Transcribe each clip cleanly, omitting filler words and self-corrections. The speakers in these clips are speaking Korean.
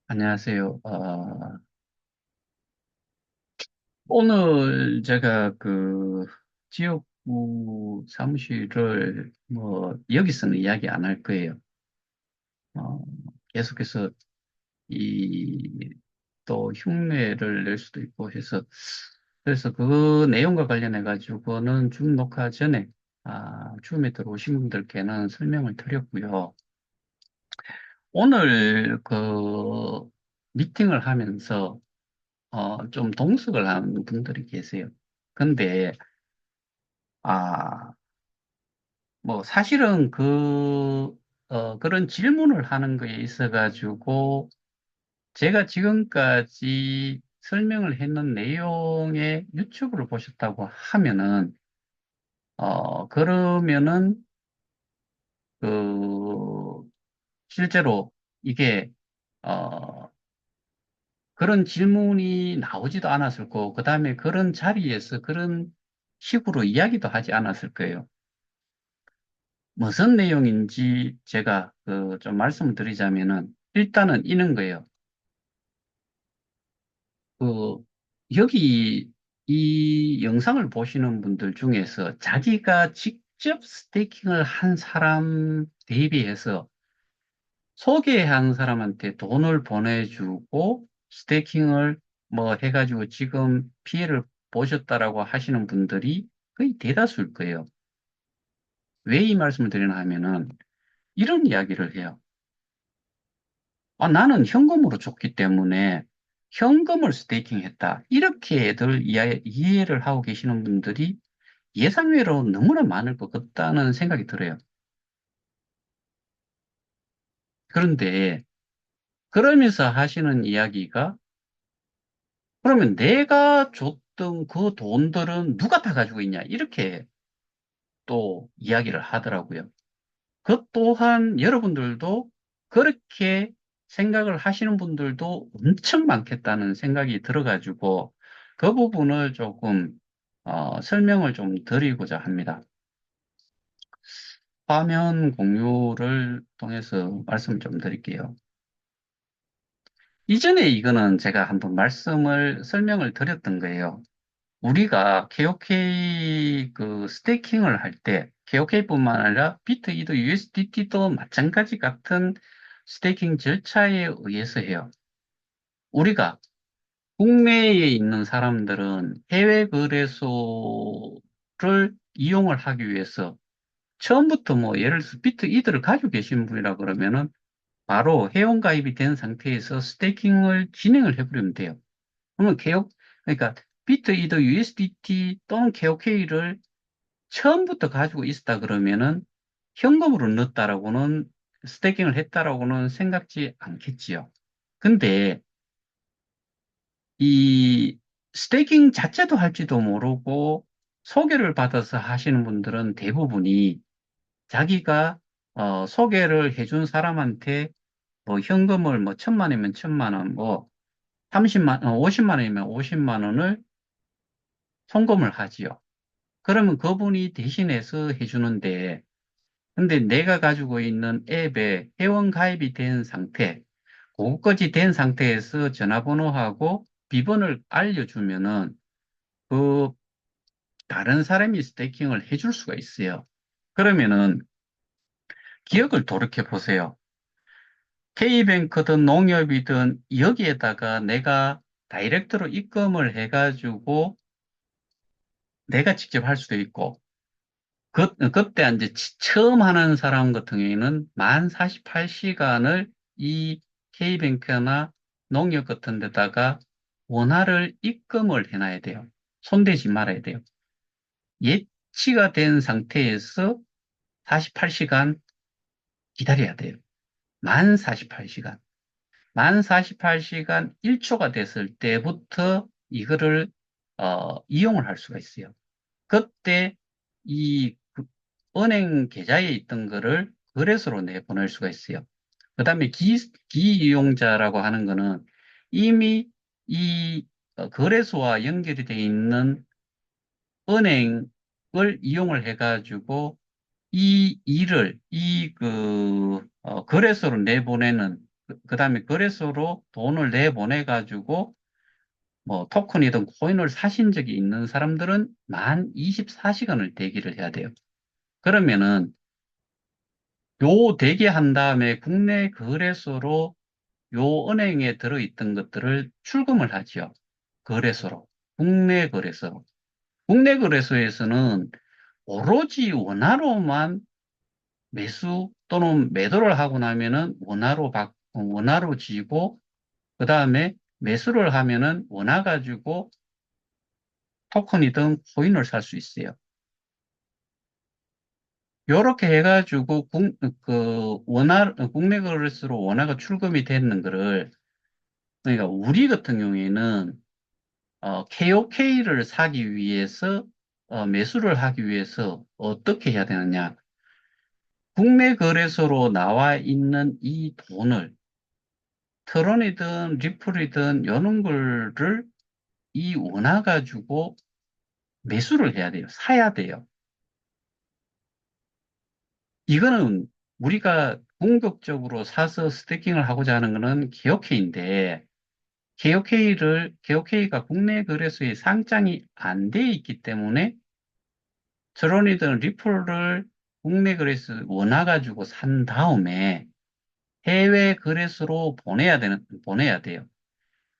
안녕하세요. 오늘 제가 지역구 사무실을 여기서는 이야기 안 할 거예요. 어, 계속해서 이, 또 흉내를 낼 수도 있고 해서, 그래서 그 내용과 관련해가지고는 줌 녹화 전에, 줌에 들어오신 분들께는 설명을 드렸고요. 오늘 미팅을 하면서 좀 동석을 하는 분들이 계세요. 근데, 아, 사실은 그런 질문을 하는 거에 있어가지고, 제가 지금까지 설명을 했는 내용의 유튜브를 보셨다고 하면은, 그러면은, 그, 실제로 이게, 어, 그런 질문이 나오지도 않았을 거고, 그 다음에 그런 자리에서 그런 식으로 이야기도 하지 않았을 거예요. 무슨 내용인지 제가 좀 말씀을 드리자면은 일단은 이런 거예요. 그 여기 이 영상을 보시는 분들 중에서 자기가 직접 스테이킹을 한 사람 대비해서 소개한 사람한테 돈을 보내주고 스테이킹을 해가지고 지금 피해를 보셨다라고 하시는 분들이 거의 대다수일 거예요. 왜 이 말씀을 드리나 하면은 이런 이야기를 해요. 나는 현금으로 줬기 때문에 현금을 스테이킹했다. 이렇게들 이해를 하고 계시는 분들이 예상외로 너무나 많을 것 같다는 생각이 들어요. 그런데 그러면서 하시는 이야기가 그러면 내가 줬던 그 돈들은 누가 다 가지고 있냐? 이렇게 또 이야기를 하더라고요. 그 또한 여러분들도 그렇게 생각을 하시는 분들도 엄청 많겠다는 생각이 들어가지고 그 부분을 조금 설명을 좀 드리고자 합니다. 화면 공유를 통해서 말씀을 좀 드릴게요. 이전에 이거는 제가 한번 설명을 드렸던 거예요. 우리가 KOK 스테이킹을 할 때, KOK뿐만 아니라 비트이도 USDT도 마찬가지 같은 스테이킹 절차에 의해서 해요. 우리가 국내에 있는 사람들은 해외 거래소를 이용을 하기 위해서 처음부터 예를 들어서 비트이더를 가지고 계신 분이라 그러면은 바로 회원가입이 된 상태에서 스테이킹을 진행을 해버리면 돼요. 그러면 그러니까 비트이더 USDT 또는 KOK를 처음부터 가지고 있었다 그러면은 현금으로 넣었다라고는 스테이킹을 했다라고는 생각지 않겠지요. 근데 이 스테이킹 자체도 할지도 모르고 소개를 받아서 하시는 분들은 대부분이 자기가 소개를 해준 사람한테 현금을 1,000만 원이면 1,000만 원, 50만 원이면 50만 원을 송금을 하지요. 그러면 그분이 대신해서 해주는데 근데 내가 가지고 있는 앱에 회원 가입이 된 상태, 그것까지 된 상태에서 전화번호하고 비번을 알려주면은 그 다른 사람이 스테이킹을 해줄 수가 있어요. 그러면은 기억을 돌이켜 보세요. K뱅크든 농협이든 여기에다가 내가 다이렉트로 입금을 해가지고 내가 직접 할 수도 있고 그때 이제 처음 하는 사람 같은 경우에는 만 48시간을 이 K뱅크나 농협 같은 데다가 원화를 입금을 해놔야 돼요. 손대지 말아야 돼요. 예치가 된 상태에서 48시간 기다려야 돼요. 만 48시간. 만 48시간 1초가 됐을 때부터 이거를 이용을 할 수가 있어요. 그때 이 은행 계좌에 있던 거를 거래소로 내보낼 수가 있어요. 그 다음에 기이용자라고 하는 거는 이미 이 거래소와 연결이 되어 있는 은행을 이용을 해가지고 이 일을, 거래소로 내보내는, 그다음에 거래소로 돈을 내보내가지고, 뭐, 토큰이든 코인을 사신 적이 있는 사람들은 만 24시간을 대기를 해야 돼요. 그러면은, 요 대기한 다음에 국내 거래소로 요 은행에 들어있던 것들을 출금을 하지요. 거래소로. 국내 거래소. 국내 거래소에서는 오로지 원화로만 매수 또는 매도를 하고 나면은 원화로 지고, 그 다음에 매수를 하면은 원화 가지고 토큰이든 코인을 살 수 있어요. 요렇게 해가지고, 국내 거래소로 원화가 출금이 되는 거를, 그러니까 우리 같은 경우에는, KOK를 사기 위해서, 매수를 하기 위해서 어떻게 해야 되느냐. 국내 거래소로 나와 있는 이 돈을 트론이든 리플이든 여는 거를 이 원화 가지고 매수를 해야 돼요. 사야 돼요. 이거는 우리가 궁극적으로 사서 스태킹을 하고자 하는 거는 KOK인데, KOK가 국내 거래소에 상장이 안 돼 있기 때문에 트론이든 리플을 국내 거래소 원화 가지고 산 다음에 해외 거래소로 보내야 돼요.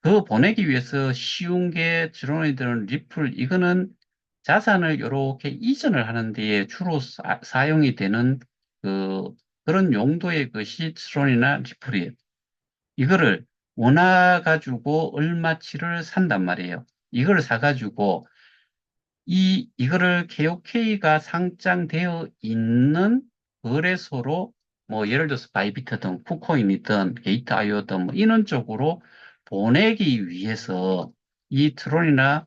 그 보내기 위해서 쉬운 게 드론이든 리플, 이거는 자산을 이렇게 이전을 하는 데에 주로 사용이 되는 그, 그런 용도의 것이 드론이나 리플이에요. 이거를 원화 가지고 얼마치를 산단 말이에요. 이걸 사가지고 이거를 KOK가 상장되어 있는 거래소로 뭐 예를 들어서 바이비트든 쿠코인이든 게이트아이오든 뭐 이런 쪽으로 보내기 위해서 이 트론이나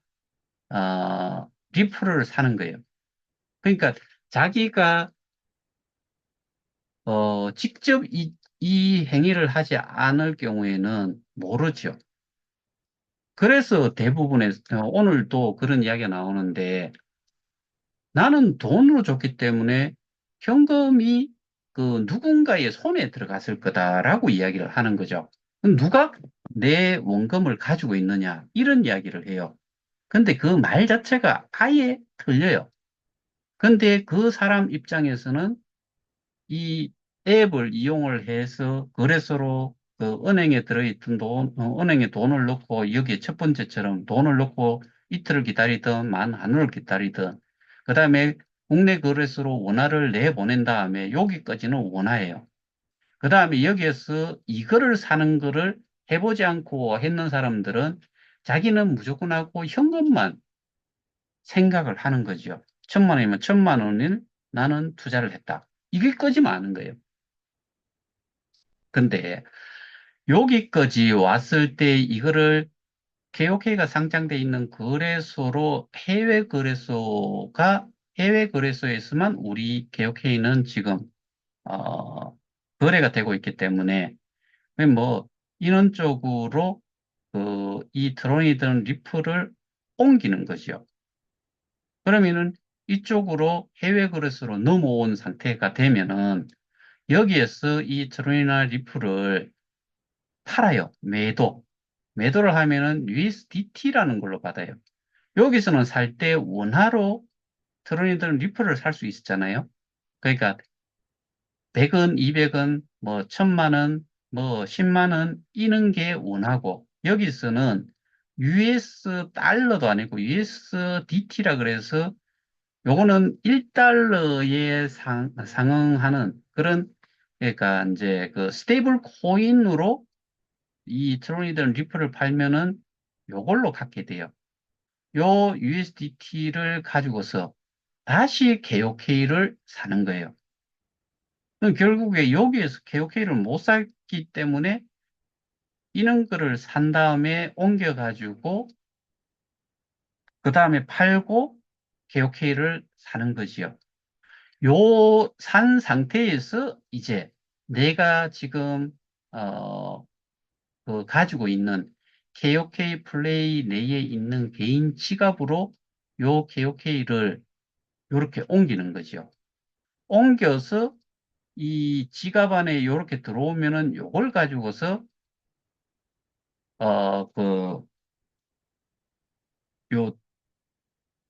리플을 사는 거예요. 그러니까 자기가 직접 이 행위를 하지 않을 경우에는 모르죠. 그래서 대부분의 오늘도 그런 이야기가 나오는데 나는 돈으로 줬기 때문에 현금이 그 누군가의 손에 들어갔을 거다라고 이야기를 하는 거죠. 그럼 누가 내 원금을 가지고 있느냐? 이런 이야기를 해요. 근데 그 말 자체가 아예 틀려요. 근데 그 사람 입장에서는 이 앱을 이용을 해서 거래소로 그 은행에 들어있던 은행에 돈을 넣고 여기에 첫 번째처럼 돈을 넣고 이틀을 기다리든 만 하루를 기다리든 그 다음에 국내 거래소로 원화를 내보낸 다음에 여기까지는 원화예요. 그 다음에 여기에서 이거를 사는 거를 해보지 않고 했는 사람들은 자기는 무조건 하고 현금만 생각을 하는 거죠. 1,000만 원이면 1,000만 원을 나는 투자를 했다. 이게까지만 아는 거예요. 근데 여기까지 왔을 때 이거를 KOK가 상장돼 있는 거래소로 해외 거래소에서만 우리 KOK는 지금 어, 거래가 되고 있기 때문에 뭐 이런 쪽으로 이 트론이든 리플을 옮기는 거죠. 그러면은 이쪽으로 해외 거래소로 넘어온 상태가 되면은 여기에서 이 트론이나 리플을 팔아요. 매도를 하면은 USDT라는 걸로 받아요. 여기서는 살 때 원화로 트론이든 리플을 살 수 있었잖아요. 그러니까 100원, 200원, 뭐 1,000만 원, 뭐 10만 원 이런 게 원화고 여기서는 US 달러도 아니고 USDT라 그래서 요거는 1달러에 상응하는 그런 그러니까 이제 그 스테이블 코인으로 이 트론이든 리플을 팔면은 요걸로 갖게 돼요. 요 USDT를 가지고서 다시 KOK를 사는 거예요. 그럼 결국에 여기에서 KOK를 못 샀기 때문에 이런 거를 산 다음에 옮겨가지고 그 다음에 팔고 KOK를 사는 거지요. 요 산 상태에서 이제 내가 지금 어, 가지고 있는 KOK 플레이 내에 있는 개인 지갑으로 요 KOK를 이렇게 옮기는 거죠. 옮겨서 이 지갑 안에 요렇게 들어오면은 요걸 가지고서 그 요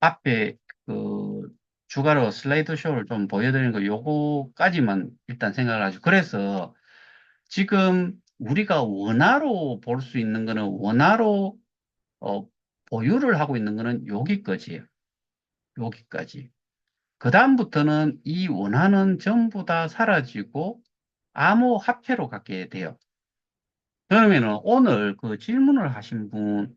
앞에 그 주가로 슬라이드 쇼를 좀 보여드리는 거 요거까지만 일단 생각을 하죠. 그래서 지금 우리가 원화로 볼 수 있는 거는 원화로 어, 보유를 하고 있는 거는 여기까지예요. 여기까지. 그다음부터는 이 원화는 전부 다 사라지고 암호화폐로 갖게 돼요. 그러면은 오늘 그 질문을 하신 분,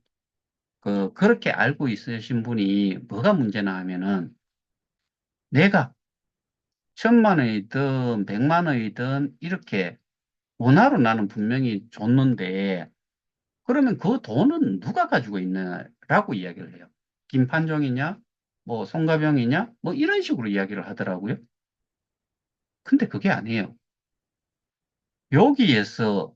그렇게 알고 있으신 분이 뭐가 문제나 하면은 내가 1,000만 원이든 100만 원이든 이렇게 원화로 나는 분명히 줬는데 그러면 그 돈은 누가 가지고 있느냐라고 이야기를 해요. 김판종이냐, 뭐 송가병이냐, 뭐 이런 식으로 이야기를 하더라고요. 근데 그게 아니에요. 여기에서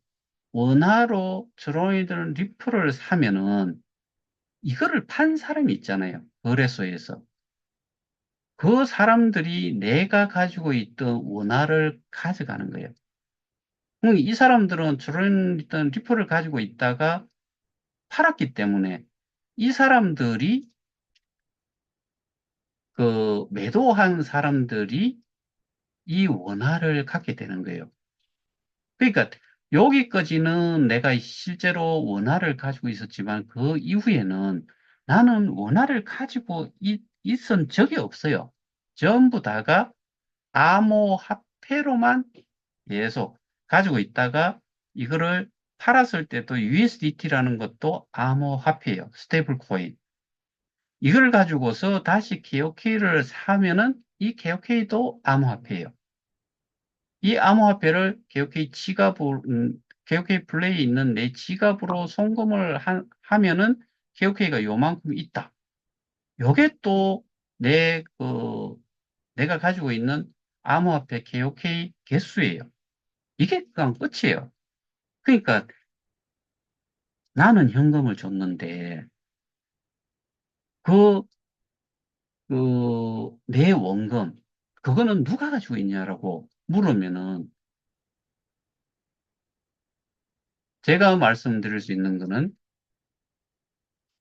원화로 트로이든 리플을 사면은 이거를 판 사람이 있잖아요. 거래소에서. 그 사람들이 내가 가지고 있던 원화를 가져가는 거예요. 그럼 이 사람들은 트로이든 리플을 가지고 있다가 팔았기 때문에 이 사람들이 그 매도한 사람들이 이 원화를 갖게 되는 거예요. 그러니까 여기까지는 내가 실제로 원화를 가지고 있었지만 그 이후에는 나는 원화를 가지고 있은 적이 없어요. 전부 다가 암호화폐로만 계속 가지고 있다가 이거를 팔았을 때도 USDT라는 것도 암호화폐예요. 스테이블 코인. 이걸 가지고서 다시 KOK를 사면은 이 KOK도 암호화폐예요. 이 암호화폐를 KOK 지갑으로, KOK 플레이에 있는 내 지갑으로 송금을 하면은 KOK가 요만큼 있다. 요게 또 내가 가지고 있는 암호화폐 KOK 개수예요. 이게 그냥 끝이에요. 그러니까 나는 현금을 줬는데 그, 내 원금, 그거는 누가 가지고 있냐라고 물으면은 제가 말씀드릴 수 있는 거는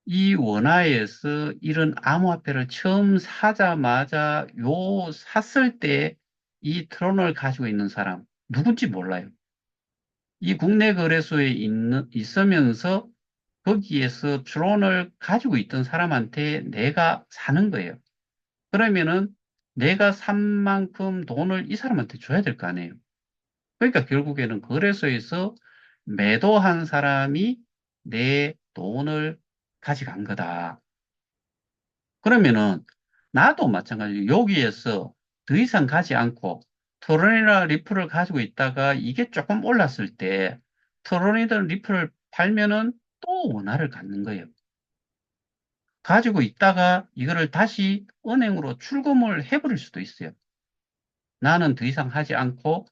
이 원화에서 이런 암호화폐를 처음 사자마자 샀을 때 이 트론을 가지고 있는 사람 누군지 몰라요. 이 국내 거래소에 있으면서 거기에서 트론을 가지고 있던 사람한테 내가 사는 거예요. 그러면은 내가 산 만큼 돈을 이 사람한테 줘야 될 거 아니에요. 그러니까 결국에는 거래소에서 매도한 사람이 내 돈을 가져간 거다. 그러면은 나도 마찬가지로 여기에서 더 이상 가지 않고 토론이나 리플을 가지고 있다가 이게 조금 올랐을 때 토론이든 리플을 팔면은 또 원화를 갖는 거예요. 가지고 있다가 이거를 다시 은행으로 출금을 해버릴 수도 있어요. 나는 더 이상 하지 않고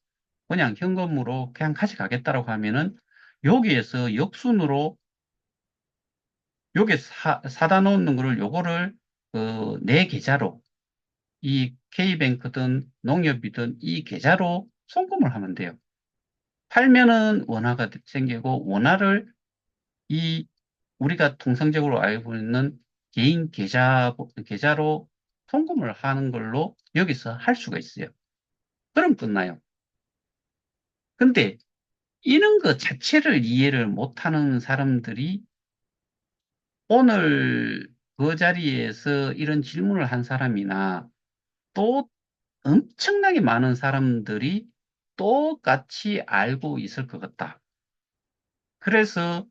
그냥 현금으로 그냥 가져가겠다라고 하면은 여기에서 역순으로 여기 사다 놓는 거를 요거를 내 계좌로 이 K뱅크든 농협이든 이 계좌로 송금을 하면 돼요. 팔면은 원화가 생기고 원화를 이 우리가 통상적으로 알고 있는 개인 계좌로 송금을 하는 걸로 여기서 할 수가 있어요. 그럼 끝나요. 근데 이런 것 자체를 이해를 못하는 사람들이 오늘 그 자리에서 이런 질문을 한 사람이나 또 엄청나게 많은 사람들이 똑같이 알고 있을 것 같다. 그래서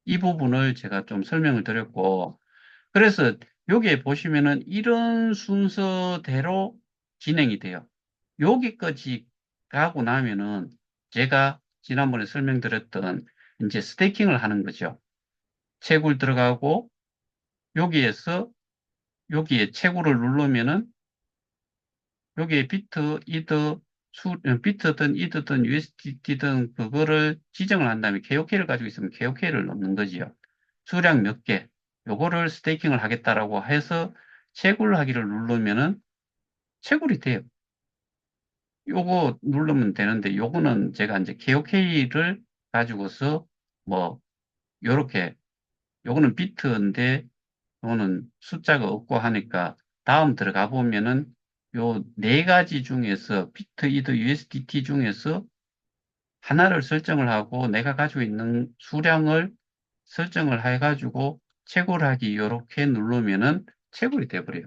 이 부분을 제가 좀 설명을 드렸고, 그래서 여기에 보시면은 이런 순서대로 진행이 돼요. 여기까지 가고 나면은 제가 지난번에 설명드렸던 이제 스테이킹을 하는 거죠. 채굴 들어가고 여기에서 여기에 채굴을 누르면은 여기에 비트든 이드든 USDT든 그거를 지정을 한 다음에 KOK를 가지고 있으면 KOK를 넣는 거지요. 수량 몇 개, 요거를 스테이킹을 하겠다라고 해서 채굴하기를 누르면은 채굴이 돼요. 요거 누르면 되는데 요거는 제가 이제 KOK를 가지고서 뭐 요렇게 요거는 비트인데 요거는 숫자가 없고 하니까 다음 들어가 보면은 요 네 가지 중에서 비트 이더 USDT 중에서 하나를 설정을 하고 내가 가지고 있는 수량을 설정을 해가지고 채굴하기 요렇게 누르면은 채굴이 돼버려요.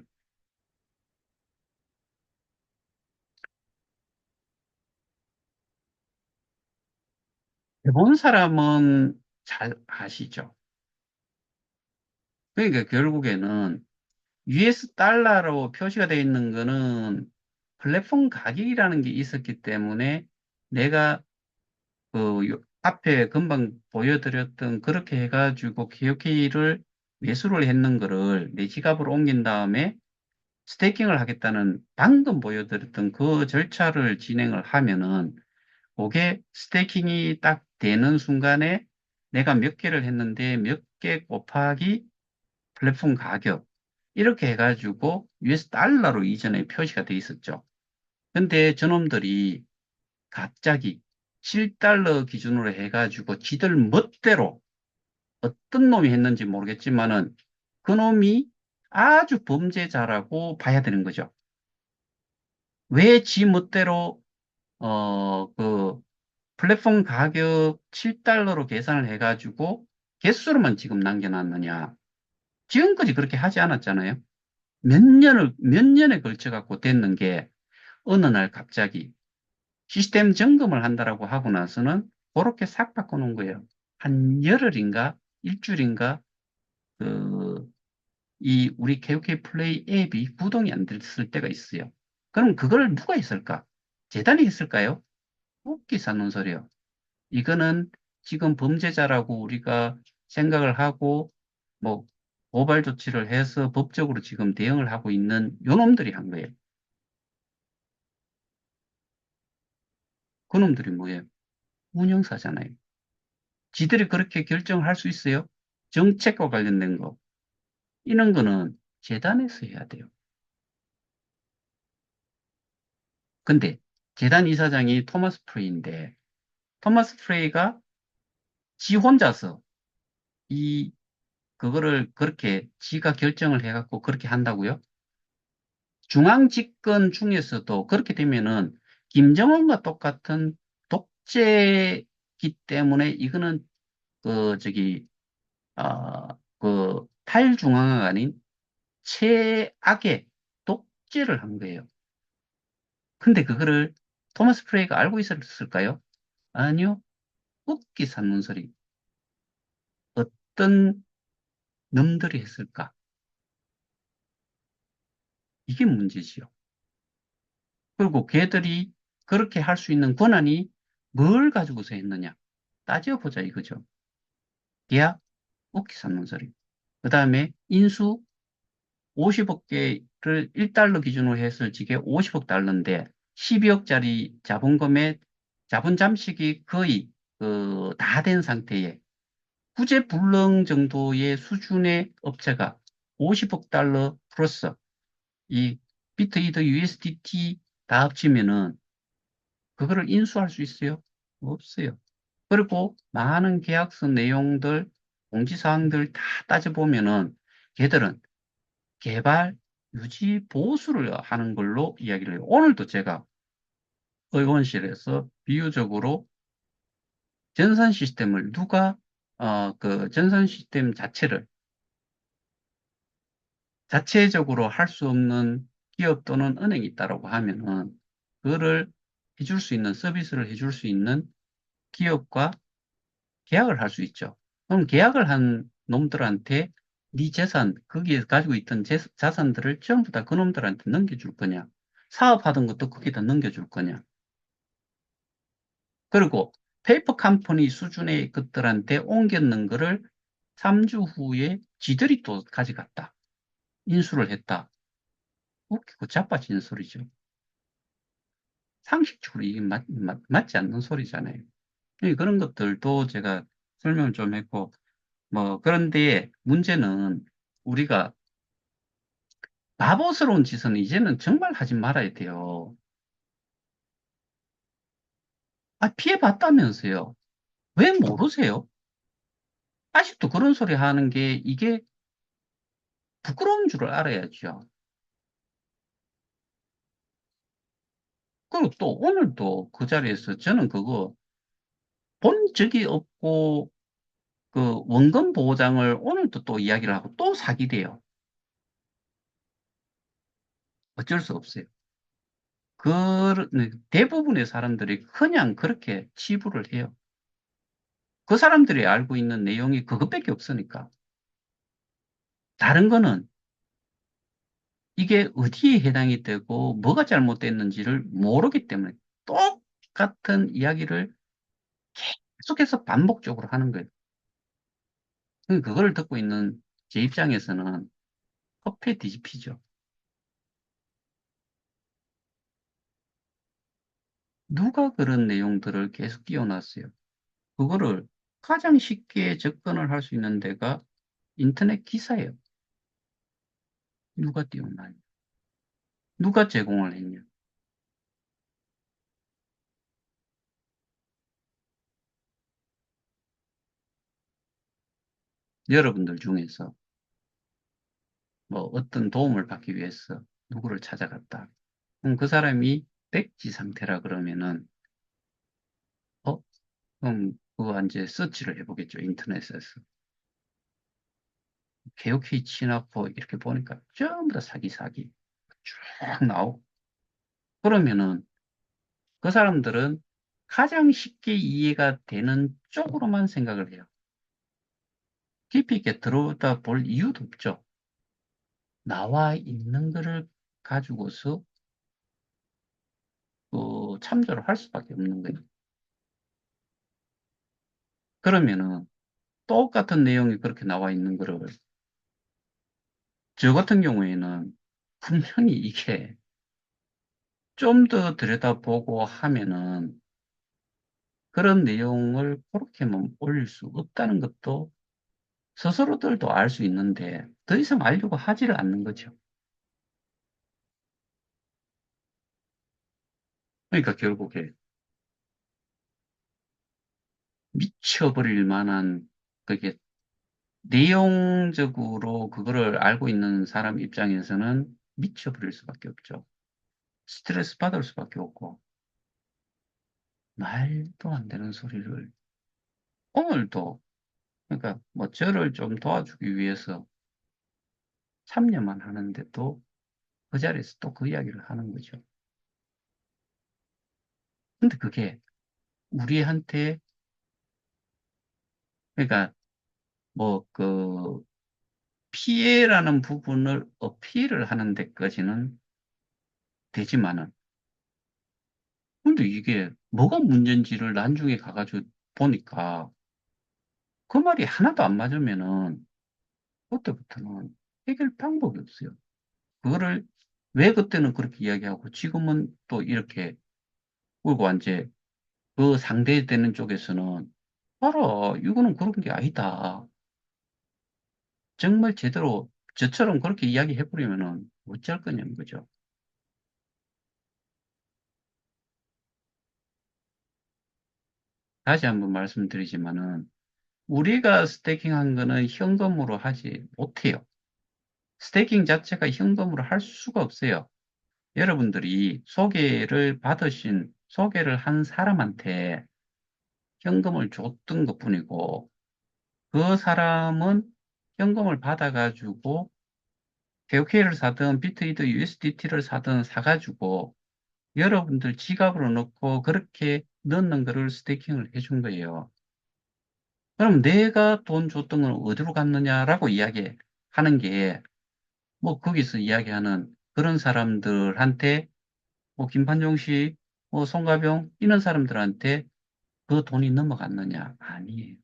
해본 사람은 잘 아시죠? 그러니까 결국에는 US 달러로 표시가 되어 있는 거는 플랫폼 가격이라는 게 있었기 때문에 내가 앞에 금방 보여드렸던 그렇게 해가지고 KOK를 매수를 했는 거를 내 지갑으로 옮긴 다음에 스테이킹을 하겠다는 방금 보여드렸던 그 절차를 진행을 하면은 그게 스테이킹이 딱 되는 순간에 내가 몇 개를 했는데 몇 개 곱하기 플랫폼 가격 이렇게 해가지고 US 달러로 이전에 표시가 돼 있었죠. 근데 저놈들이 갑자기 7달러 기준으로 해가지고 지들 멋대로 어떤 놈이 했는지 모르겠지만은 그 놈이 아주 범죄자라고 봐야 되는 거죠. 왜 지 멋대로 그 플랫폼 가격 7달러로 계산을 해가지고 개수로만 지금 남겨놨느냐. 지금까지 그렇게 하지 않았잖아요. 몇 년에 걸쳐 갖고 됐는 게 어느 날 갑자기 시스템 점검을 한다라고 하고 나서는 그렇게 싹 바꿔놓은 거예요. 한 열흘인가 일주일인가 그, 이 우리 KOK 플레이 앱이 구동이 안 됐을 때가 있어요. 그럼 그걸 누가 했을까? 재단이 했을까요? 웃기 사는 소리요. 이거는 지금 범죄자라고 우리가 생각을 하고 뭐 고발 조치를 해서 법적으로 지금 대응을 하고 있는 요놈들이 한 거예요. 그놈들이 뭐예요? 운영사잖아요. 지들이 그렇게 결정을 할 수 있어요? 정책과 관련된 거. 이런 거는 재단에서 해야 돼요. 근데 재단 이사장이 토마스 프레이인데 토마스 프레이가 지 혼자서 이 그거를 그렇게 지가 결정을 해갖고 그렇게 한다고요? 중앙 집권 중에서도 그렇게 되면은 김정은과 똑같은 독재이기 때문에 이거는 저기 탈중앙화가 아닌 최악의 독재를 한 거예요. 근데 그거를 토마스 프레이가 알고 있었을까요? 아니요. 웃기 산문설이 어떤 놈들이 했을까? 이게 문제지요. 그리고 걔들이 그렇게 할 수 있는 권한이 뭘 가지고서 했느냐? 따져보자 이거죠. 계약, 웃기 산문설이. 그 다음에 인수 50억 개를 1달러 기준으로 했을 적에 50억 달러인데 12억짜리 자본금의 자본 잠식이 거의 다 된 상태에 구제불능 정도의 수준의 업체가 50억 달러 플러스 이 비트이더 USDT 다 합치면은 그거를 인수할 수 있어요? 없어요. 그리고 많은 계약서 내용들, 공지사항들 다 따져보면은 걔들은 개발, 유지, 보수를 하는 걸로 이야기를 해요. 오늘도 제가 의원실에서 비유적으로 전산 시스템을 누가 그 전산 시스템 자체를 자체적으로 할 수 없는 기업 또는 은행이 있다라고 하면은 그거를 해줄 수 있는 서비스를 해줄 수 있는 기업과 계약을 할 수 있죠. 그럼 계약을 한 놈들한테 네 재산, 거기에 가지고 있던 자산들을 전부 다 그놈들한테 넘겨줄 거냐? 사업하던 것도 거기다 넘겨줄 거냐? 그리고 페이퍼 컴퍼니 수준의 것들한테 옮겼는 거를 3주 후에 지들이 또 가져갔다. 인수를 했다. 웃기고 자빠지는 소리죠. 상식적으로 이게 맞지 않는 소리잖아요. 그런 것들도 제가 설명을 좀 했고, 뭐, 그런데 문제는 우리가 바보스러운 짓은 이제는 정말 하지 말아야 돼요. 피해봤다면서요. 왜 모르세요? 아직도 그런 소리 하는 게 이게 부끄러운 줄을 알아야죠. 그리고 또 오늘도 그 자리에서 저는 그거 본 적이 없고 그 원금 보장을 오늘도 또 이야기를 하고 또 사기래요. 어쩔 수 없어요. 대부분의 사람들이 그냥 그렇게 치부를 해요. 그 사람들이 알고 있는 내용이 그것밖에 없으니까. 다른 거는 이게 어디에 해당이 되고 뭐가 잘못됐는지를 모르기 때문에 똑같은 이야기를 계속해서 반복적으로 하는 거예요. 그걸 듣고 있는 제 입장에서는 커피에 뒤집히죠. 누가 그런 내용들을 계속 띄워놨어요. 그거를 가장 쉽게 접근을 할 수 있는 데가 인터넷 기사예요. 누가 띄워놨냐? 누가 제공을 했냐? 여러분들 중에서 뭐 어떤 도움을 받기 위해서 누구를 찾아갔다. 그럼 그 사람이 백지 상태라 그러면은, 어, 그거 이제 서치를 해보겠죠. 인터넷에서. 개오케이 치나포 이렇게 보니까 전부 다 사기, 사기. 쭉 나오고. 그러면은 그 사람들은 가장 쉽게 이해가 되는 쪽으로만 생각을 해요. 깊이 있게 들어다 볼 이유도 없죠. 나와 있는 거를 가지고서 참조를 할 수밖에 없는 거예요. 그러면은 똑같은 내용이 그렇게 나와 있는 거를 저 같은 경우에는 분명히 이게 좀 더 들여다보고 하면은 그런 내용을 그렇게만 올릴 수 없다는 것도 스스로들도 알 수 있는데 더 이상 알려고 하지를 않는 거죠. 그러니까 결국에 미쳐버릴 만한 그게 내용적으로 그거를 알고 있는 사람 입장에서는 미쳐버릴 수밖에 없죠. 스트레스 받을 수밖에 없고 말도 안 되는 소리를 오늘도 그러니까 뭐 저를 좀 도와주기 위해서 참여만 하는데도 그 자리에서 또 그 이야기를 하는 거죠. 근데 그게 우리한테 그러니까 뭐 그 피해라는 부분을 어필을 하는 데까지는 되지만은 근데 이게 뭐가 문제인지를 나중에 가가지고 보니까 그 말이 하나도 안 맞으면은 그때부터는 해결 방법이 없어요. 그거를 왜 그때는 그렇게 이야기하고 지금은 또 이렇게 그리고 이제 그 상대되는 쪽에서는 알아, 이거는 그런 게 아니다. 정말 제대로 저처럼 그렇게 이야기해버리면은 어쩔 거냐는 거죠. 다시 한번 말씀드리지만은 우리가 스테이킹한 거는 현금으로 하지 못해요. 스테이킹 자체가 현금으로 할 수가 없어요. 여러분들이 소개를 한 사람한테 현금을 줬던 것뿐이고, 그 사람은 현금을 받아가지고, 개오케이를 사든 비트이드 USDT를 사든 사가지고, 여러분들 지갑으로 넣고 그렇게 넣는 거를 스테이킹을 해준 거예요. 그럼 내가 돈 줬던 건 어디로 갔느냐라고 이야기하는 게, 뭐 거기서 이야기하는 그런 사람들한테, 뭐 김판종 씨, 뭐 송가병 이런 사람들한테 그 돈이 넘어갔느냐? 아니에요.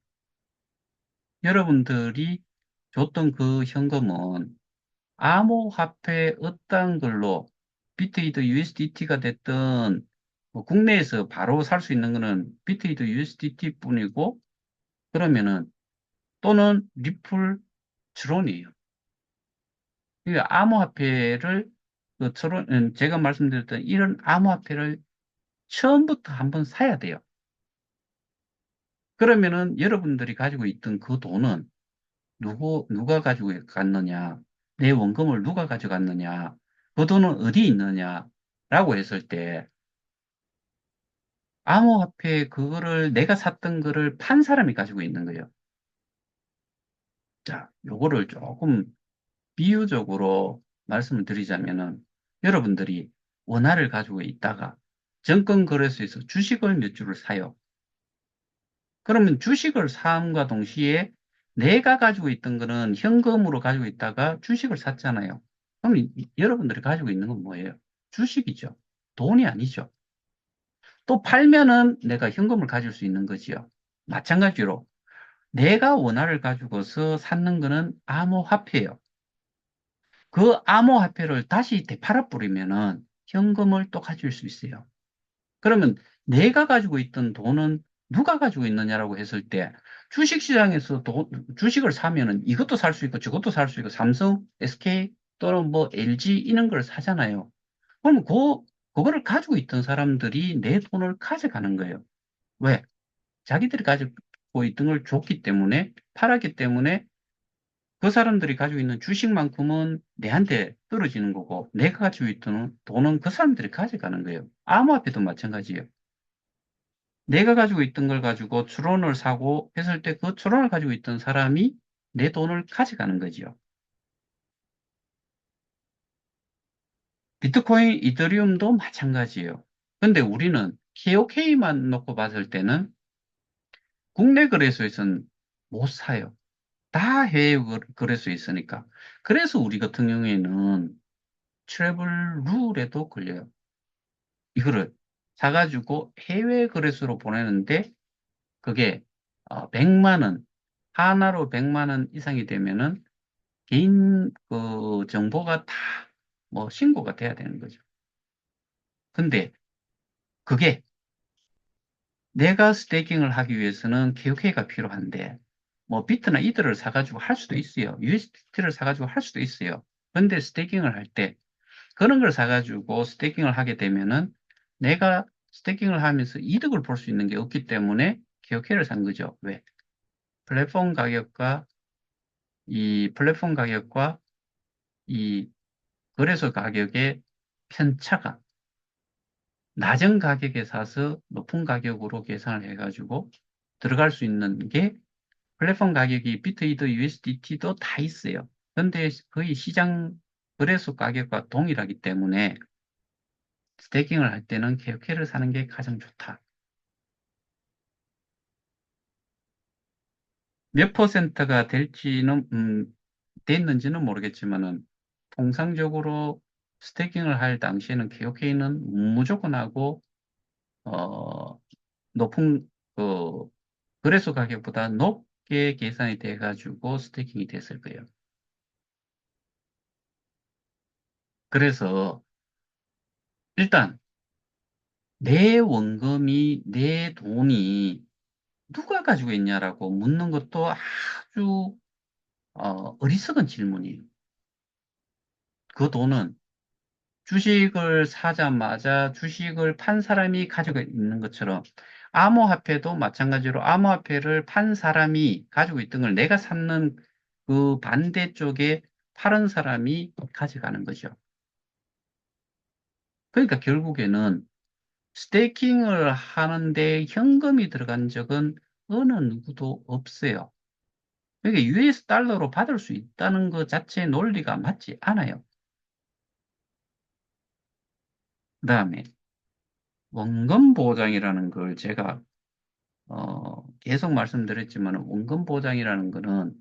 여러분들이 줬던 그 현금은 암호화폐 어떤 걸로 비트이드 USDT가 됐든 뭐 국내에서 바로 살 수 있는 거는 비트이드 USDT 뿐이고 그러면은 또는 리플 트론이에요. 이 암호화폐를 그 트론 제가 말씀드렸던 이런 암호화폐를 처음부터 한번 사야 돼요. 그러면은 여러분들이 가지고 있던 그 돈은 누가 가지고 갔느냐? 내 원금을 누가 가져갔느냐? 그 돈은 어디 있느냐? 라고 했을 때, 암호화폐 그거를 내가 샀던 거를 판 사람이 가지고 있는 거예요. 자, 요거를 조금 비유적으로 말씀을 드리자면은 여러분들이 원화를 가지고 있다가 증권 거래소에서 주식을 몇 주를 사요. 그러면 주식을 사함과 동시에 내가 가지고 있던 거는 현금으로 가지고 있다가 주식을 샀잖아요. 그럼 여러분들이 가지고 있는 건 뭐예요? 주식이죠. 돈이 아니죠. 또 팔면은 내가 현금을 가질 수 있는 거지요. 마찬가지로 내가 원화를 가지고서 샀는 거는 암호화폐예요. 그 암호화폐를 다시 되팔아 버리면은 현금을 또 가질 수 있어요. 그러면 내가 가지고 있던 돈은 누가 가지고 있느냐라고 했을 때 주식시장에서 주식을 사면은 이것도 살 수 있고 저것도 살 수 있고 삼성, SK 또는 뭐 LG 이런 걸 사잖아요. 그럼 그거를 가지고 있던 사람들이 내 돈을 가져가는 거예요. 왜? 자기들이 가지고 있던 걸 줬기 때문에 팔았기 때문에 그 사람들이 가지고 있는 주식만큼은 내한테 떨어지는 거고 내가 가지고 있던 돈은 그 사람들이 가져가는 거예요. 암호화폐도 마찬가지예요. 내가 가지고 있던 걸 가지고 추론을 사고 했을 때 그 추론을 가지고 있던 사람이 내 돈을 가져가는 거지요. 비트코인, 이더리움도 마찬가지예요. 근데 우리는 KOK만 놓고 봤을 때는 국내 거래소에서는 못 사요. 다 해외 거래소에 있으니까. 그래서 우리 같은 경우에는 트래블 룰에도 걸려요. 이거를 사가지고 해외 거래소로 보내는데 그게 100만 원, 하나로 100만 원 이상이 되면은 개인 그 정보가 다 뭐 신고가 돼야 되는 거죠. 근데 그게 내가 스테이킹을 하기 위해서는 KOK가 필요한데 뭐 비트나 이더를 사가지고 할 수도 있어요. USDT를 사가지고 할 수도 있어요. 근데 스테이킹을 할 때 그런 걸 사가지고 스테이킹을 하게 되면은 내가 스테이킹을 하면서 이득을 볼 수 있는 게 없기 때문에 KOK를 산 거죠. 왜? 플랫폼 가격과 플랫폼 가격과 이 거래소 가격의 편차가 낮은 가격에 사서 높은 가격으로 계산을 해가지고 들어갈 수 있는 게 플랫폼 가격이 비트이더 USDT도 다 있어요. 근데 거의 시장 거래소 가격과 동일하기 때문에 스테이킹을 할 때는 KOK를 사는 게 가장 좋다. 몇 퍼센트가 됐는지는 모르겠지만은 통상적으로 스테이킹을 할 당시에는 KOK는 무조건 하고 어, 높은 그 거래소 가격보다 높게 계산이 돼가지고 스테이킹이 됐을 거예요. 그래서 일단 내 원금이 내 돈이 누가 가지고 있냐라고 묻는 것도 아주 어리석은 질문이에요. 그 돈은 주식을 사자마자 주식을 판 사람이 가지고 있는 것처럼 암호화폐도 마찬가지로 암호화폐를 판 사람이 가지고 있던 걸 내가 샀는 그 반대쪽에 파는 사람이 가져가는 거죠. 그러니까 결국에는 스테이킹을 하는데 현금이 들어간 적은 어느 누구도 없어요. 그러니까 US 달러로 받을 수 있다는 것 자체의 논리가 맞지 않아요. 그다음에 원금 보장이라는 걸 제가 계속 말씀드렸지만 원금 보장이라는 거는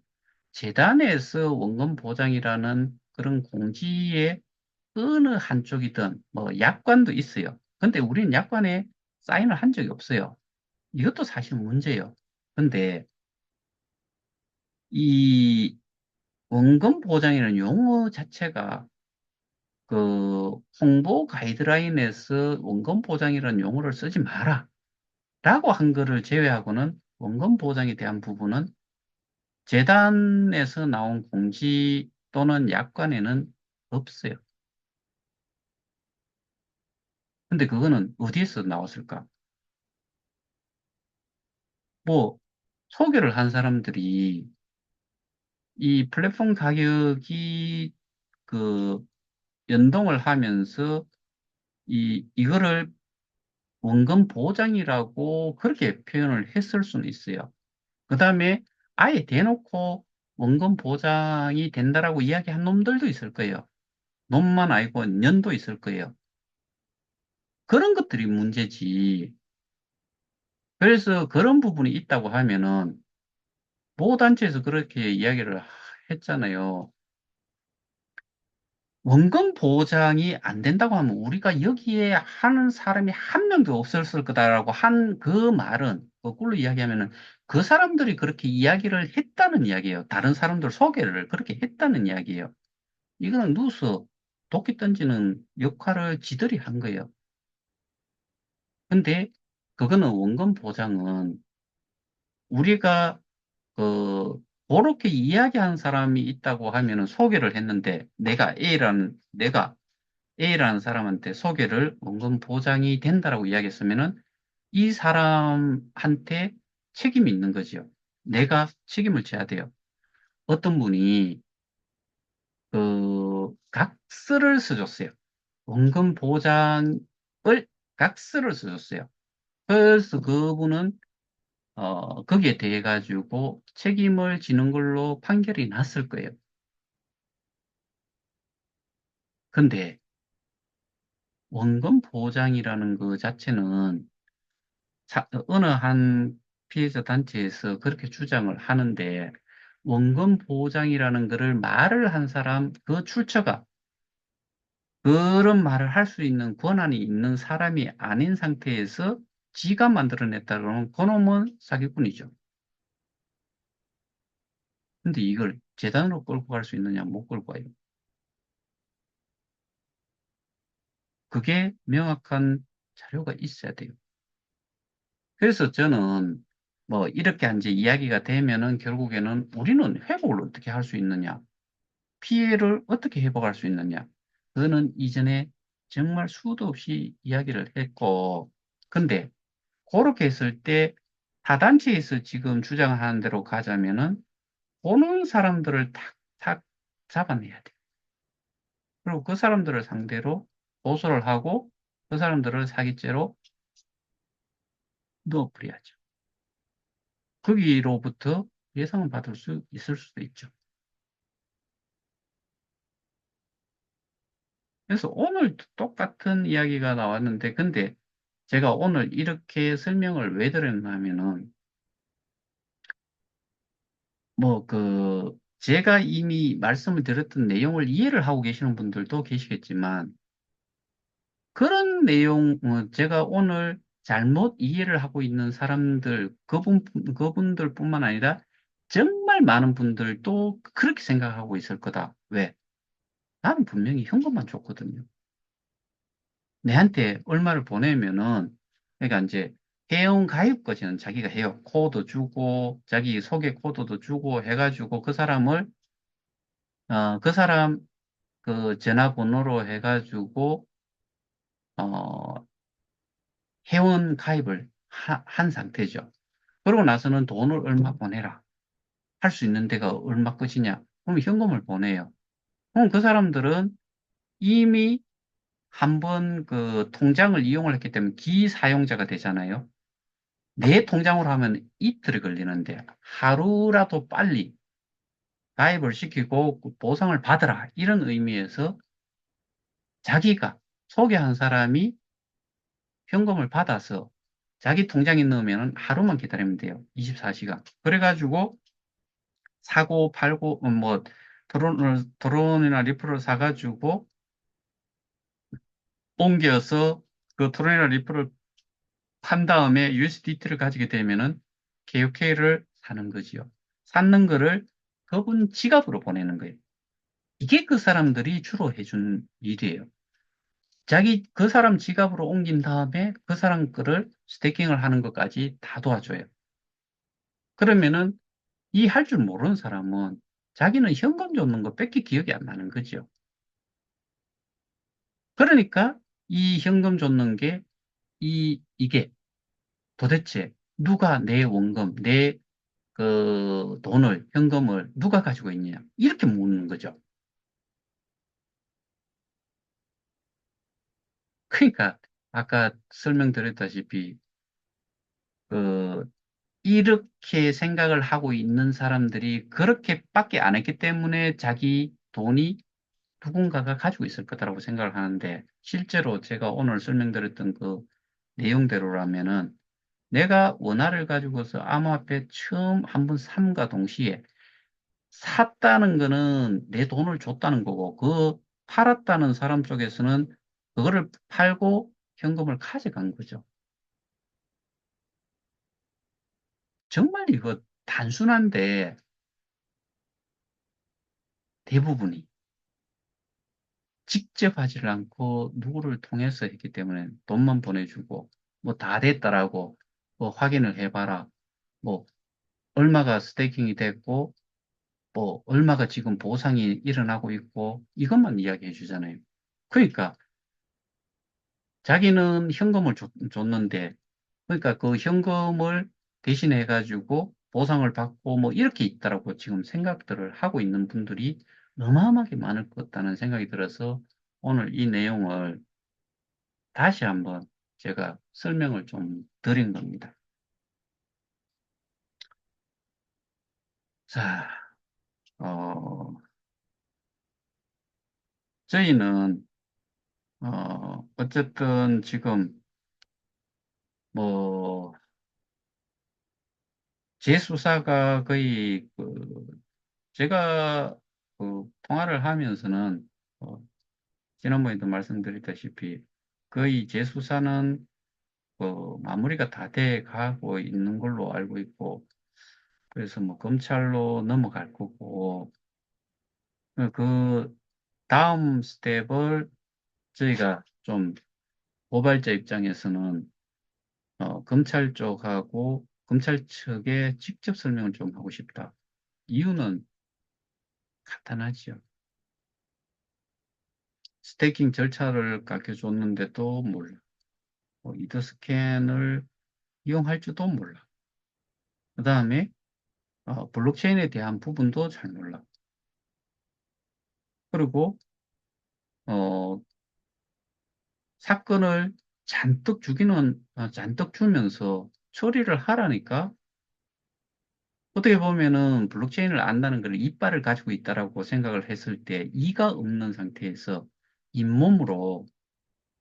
재단에서 원금 보장이라는 그런 공지의 어느 한쪽이든 뭐 약관도 있어요. 근데 우리는 약관에 사인을 한 적이 없어요. 이것도 사실 문제예요. 근데 이 원금 보장이라는 용어 자체가 그 홍보 가이드라인에서 원금 보장이라는 용어를 쓰지 마라 라고 한 거를 제외하고는 원금 보장에 대한 부분은 재단에서 나온 공지 또는 약관에는 없어요. 근데 그거는 어디에서 나왔을까? 뭐 소개를 한 사람들이 이 플랫폼 가격이 그 연동을 하면서 이거를 원금 보장이라고 그렇게 표현을 했을 수는 있어요. 그 다음에 아예 대놓고 원금 보장이 된다라고 이야기한 놈들도 있을 거예요. 놈만 아니고 년도 있을 거예요. 그런 것들이 문제지. 그래서 그런 부분이 있다고 하면은 보호단체에서 그렇게 이야기를 했잖아요. 원금 보장이 안 된다고 하면 우리가 여기에 하는 사람이 한 명도 없었을 거다라고 한 그 말은 거꾸로 이야기하면은 그 사람들이 그렇게 이야기를 했다는 이야기예요. 다른 사람들 소개를 그렇게 했다는 이야기예요. 이거는 누수 도끼 던지는 역할을 지들이 한 거예요. 근데 그거는 원금 보장은 우리가 그 그렇게 이야기한 사람이 있다고 하면은 소개를 했는데 내가 A라는 사람한테 소개를 원금 보장이 된다라고 이야기했으면은 이 사람한테 책임이 있는 거죠. 내가 책임을 져야 돼요. 어떤 분이 그 각서를 써줬어요. 원금 보장을 각서를 써줬어요. 그래서 그분은 거기에 대해 가지고 책임을 지는 걸로 판결이 났을 거예요. 근데 원금 보장이라는 그 자체는 어느 한 피해자 단체에서 그렇게 주장을 하는데 원금 보장이라는 거를 말을 한 사람 그 출처가 그런 말을 할 수 있는 권한이 있는 사람이 아닌 상태에서 지가 만들어냈다 그러면 그놈은 사기꾼이죠. 근데 이걸 재단으로 끌고 갈 수 있느냐 못 끌고 가요. 그게 명확한 자료가 있어야 돼요. 그래서 저는 뭐 이렇게 이제 이야기가 되면은 결국에는 우리는 회복을 어떻게 할 수 있느냐, 피해를 어떻게 회복할 수 있느냐. 그거는 이전에 정말 수도 없이 이야기를 했고, 근데 그렇게 했을 때 타단체에서 지금 주장하는 대로 가자면은 보는 사람들을 탁탁 잡아내야 돼. 그리고 그 사람들을 상대로 고소를 하고 그 사람들을 사기죄로 넣어버려야죠. 거기로부터 예상을 받을 수 있을 수도 있죠. 그래서 오늘 똑같은 이야기가 나왔는데, 근데 제가 오늘 이렇게 설명을 왜 드렸냐면은, 제가 이미 말씀을 드렸던 내용을 이해를 하고 계시는 분들도 계시겠지만, 그런 내용, 제가 오늘 잘못 이해를 하고 있는 사람들, 그분들뿐만 아니라 정말 많은 분들도 그렇게 생각하고 있을 거다. 왜? 나는 분명히 현금만 줬거든요. 내한테 얼마를 보내면은, 그러니까 이제 회원 가입까지는 자기가 해요. 코드 주고, 자기 소개 코드도 주고 해가지고 그 사람 그 전화번호로 해가지고, 어, 회원 가입을 한 상태죠. 그러고 나서는 돈을 얼마 보내라. 할 수 있는 데가 얼마 끝이냐. 그럼 현금을 보내요. 그럼 그 사람들은 이미 한 번 그 통장을 이용을 했기 때문에 기사용자가 되잖아요. 내 통장으로 하면 이틀이 걸리는데 하루라도 빨리 가입을 시키고 보상을 받으라. 이런 의미에서 자기가 소개한 사람이 현금을 받아서 자기 통장에 넣으면 하루만 기다리면 돼요. 24시간. 그래가지고 사고 팔고 드론이나 리플을 사가지고 옮겨서 그 드론이나 리플을 판 다음에 USDT를 가지게 되면은 KOK를 사는 거지요. 사는 거를 그분 지갑으로 보내는 거예요. 이게 그 사람들이 주로 해준 일이에요. 그 사람 지갑으로 옮긴 다음에 그 사람 거를 스테이킹을 하는 것까지 다 도와줘요. 그러면은 이 할 줄 모르는 사람은 자기는 현금 줬는 거 뺏기 기억이 안 나는 거죠. 그러니까 이 현금 줬는 게 이게 도대체 누가 내 원금, 그 돈을, 현금을 누가 가지고 있느냐? 이렇게 묻는 거죠. 그러니까 아까 설명드렸다시피 그 이렇게 생각을 하고 있는 사람들이 그렇게밖에 안 했기 때문에 자기 돈이 누군가가 가지고 있을 거다라고 생각을 하는데 실제로 제가 오늘 설명드렸던 그 내용대로라면은 내가 원화를 가지고서 암호화폐 처음 한번 삼과 동시에 샀다는 거는 내 돈을 줬다는 거고 그 팔았다는 사람 쪽에서는 그거를 팔고 현금을 가져간 거죠. 정말 이거 단순한데 대부분이 직접 하지를 않고 누구를 통해서 했기 때문에 돈만 보내주고 뭐 다 됐다라고 뭐 확인을 해봐라. 뭐 얼마가 스테이킹이 됐고 뭐 얼마가 지금 보상이 일어나고 있고 이것만 이야기해 주잖아요. 그러니까 자기는 현금을 줬는데 그러니까 그 현금을 대신해 가지고 보상을 받고 뭐 이렇게 있다라고 지금 생각들을 하고 있는 분들이 어마어마하게 많을 것 같다는 생각이 들어서 오늘 이 내용을 다시 한번 제가 설명을 좀 드린 겁니다. 자, 어, 저희는, 어쨌든 지금 뭐, 재수사가 거의 제가 통화를 하면서는, 어, 지난번에도 말씀드렸다시피 거의 재수사는 마무리가 다 돼 가고 있는 걸로 알고 있고, 그래서 뭐 검찰로 넘어갈 거고, 그 다음 스텝을 저희가 좀 고발자 입장에서는 검찰 쪽하고 검찰 측에 직접 설명을 좀 하고 싶다. 이유는 간단하지요. 스테이킹 절차를 가르쳐줬는데도 몰라. 이더 스캔을 이용할 줄도 몰라. 그 다음에 블록체인에 대한 부분도 잘 몰라. 그리고 어, 사건을 잔뜩 주면서 처리를 하라니까 어떻게 보면은 블록체인을 안다는 걸 이빨을 가지고 있다라고 생각을 했을 때 이가 없는 상태에서 잇몸으로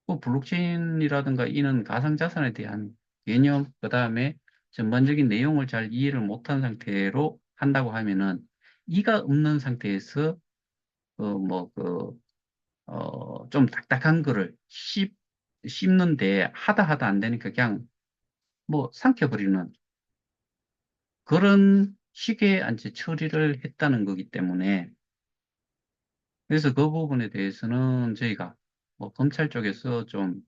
그 블록체인이라든가 이런 가상자산에 대한 개념, 그 다음에 전반적인 내용을 잘 이해를 못한 상태로 한다고 하면은 이가 없는 상태에서 좀 딱딱한 거를 씹는데 하다 안 되니까 그냥 뭐 삼켜버리는 그런 식의 이제 처리를 했다는 거기 때문에 그래서 그 부분에 대해서는 저희가 뭐 검찰 쪽에서 좀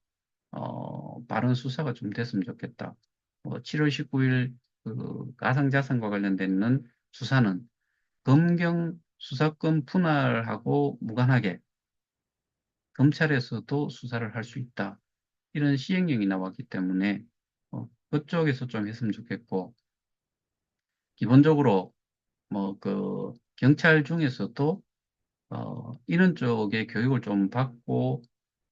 빠른 수사가 좀 됐으면 좋겠다. 7월 19일 그 가상자산과 관련된 수사는 검경 수사권 분할하고 무관하게 검찰에서도 수사를 할 수 있다. 이런 시행령이 나왔기 때문에 그쪽에서 좀 했으면 좋겠고 기본적으로 뭐 그 경찰 중에서도 이런 쪽에 교육을 좀 받고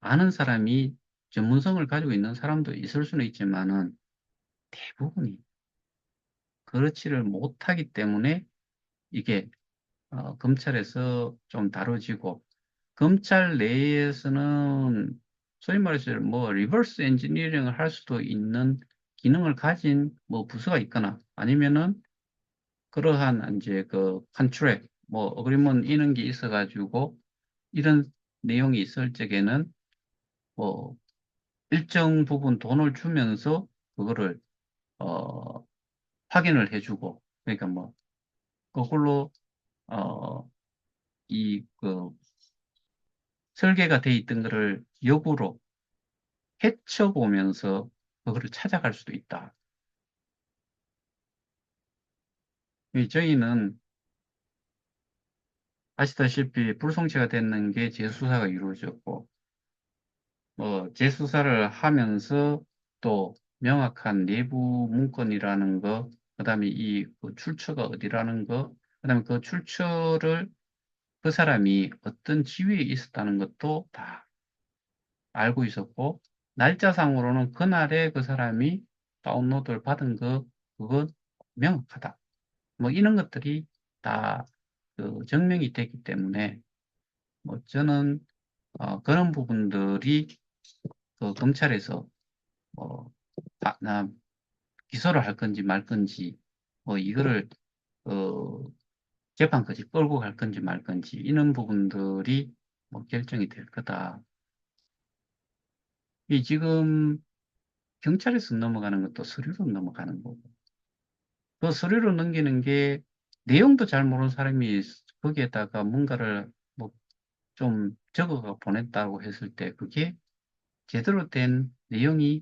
아는 사람이 전문성을 가지고 있는 사람도 있을 수는 있지만은 대부분이 그렇지를 못하기 때문에 이게 검찰에서 좀 다뤄지고 검찰 내에서는 소위 말해서 뭐 리버스 엔지니어링을 할 수도 있는 기능을 가진 뭐 부서가 있거나 아니면은 그러한 이제 그 컨트랙 뭐 어그리먼 이런 게 있어가지고 이런 내용이 있을 적에는 뭐 일정 부분 돈을 주면서 그거를 어, 확인을 해주고 그러니까 뭐 그걸로 이 그 설계가 돼 있던 거를 역으로 헤쳐보면서 그거를 찾아갈 수도 있다. 저희는 아시다시피 불송치가 됐는 게 재수사가 이루어졌고 재수사를 하면서 또 명확한 내부 문건이라는 거 그다음에 그 출처가 어디라는 거, 그다음에 그 출처를 그 사람이 어떤 지위에 있었다는 것도 다 알고 있었고, 날짜상으로는 그날에 그 사람이 다운로드를 받은 그건 명확하다. 뭐 이런 것들이 다 그 증명이 됐기 때문에, 뭐 저는 그런 부분들이 그 검찰에서 뭐 나 기소를 할 건지 말 건지, 뭐 이거를 어, 재판까지 끌고 갈 건지 말 건지 이런 부분들이 뭐 결정이 될 거다. 이 지금 경찰에서 넘어가는 것도 서류로 넘어가는 거고, 그 서류로 넘기는 게 내용도 잘 모르는 사람이 거기에다가 뭔가를 뭐 좀 적어가 보냈다고 했을 때 그게 제대로 된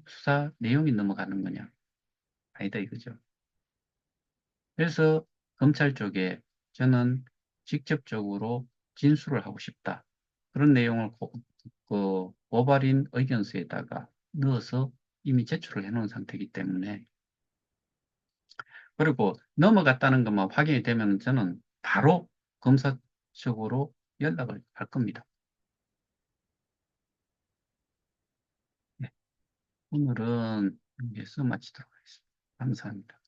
수사 내용이 넘어가는 거냐? 아니다 이거죠. 그래서 검찰 쪽에 저는 직접적으로 진술을 하고 싶다. 그런 내용을 그 고발인 의견서에다가 넣어서 이미 제출을 해놓은 상태이기 때문에, 그리고 넘어갔다는 것만 확인이 되면 저는 바로 검사 쪽으로 연락을 할 겁니다. 네, 오늘은 여기서 마치도록 하겠습니다. 감사합니다.